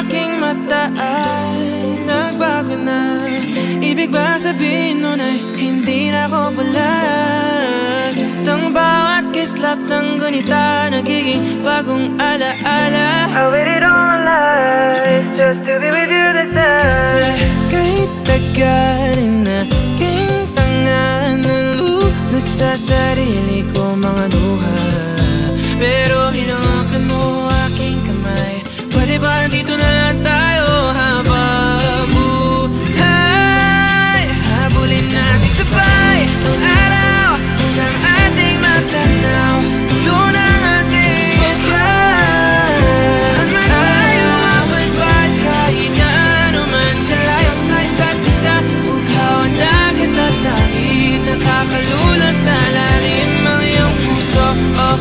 aking mata ay nagbago na. Ibig ba sabihin nun ay hindi na ako bulag? Tang bawat kislap ng gunita nagiging bagong alaala. I waited all my life just to be with you this time. Kasi kahit tagal na aking tanga, nalulot sa sarili ko mga luha. Pero hinawakan mo aking kamay. Pwede ba dito na lang tayo habang buhay? Habulin natin sabay ang araw hanggang ating matanaw. Tulo ng ating buhay. Saan man tayo abot ba't kahit ano man kalayo sa isa't isa. Bughaw ang dagat at langit, nakakalula sa lalim ang iyong puso. Oh,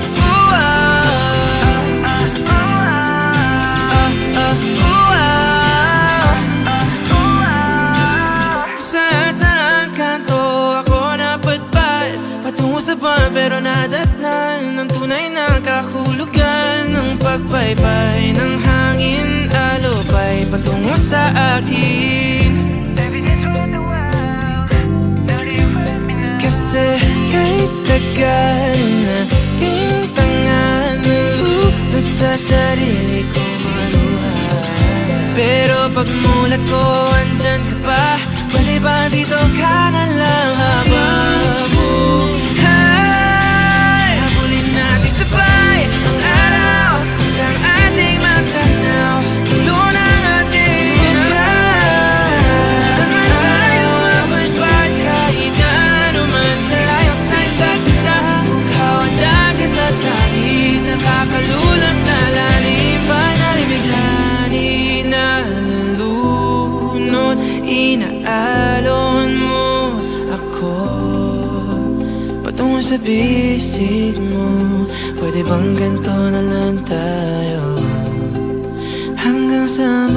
pero nadatnan ng tunay na kahulugan ng pagpaypay ng hangin, alupay patungo sa akin. Kasi kahit tagal na aking tanga, nalulot sa sarili ko mga luha. Pero pagmulat ko, andyan ka pa. Pwede ba dito ka na lang habang inaalon mo ako patungo sa bisig mo. Pwede bang ganito na lang tayo hanggang sa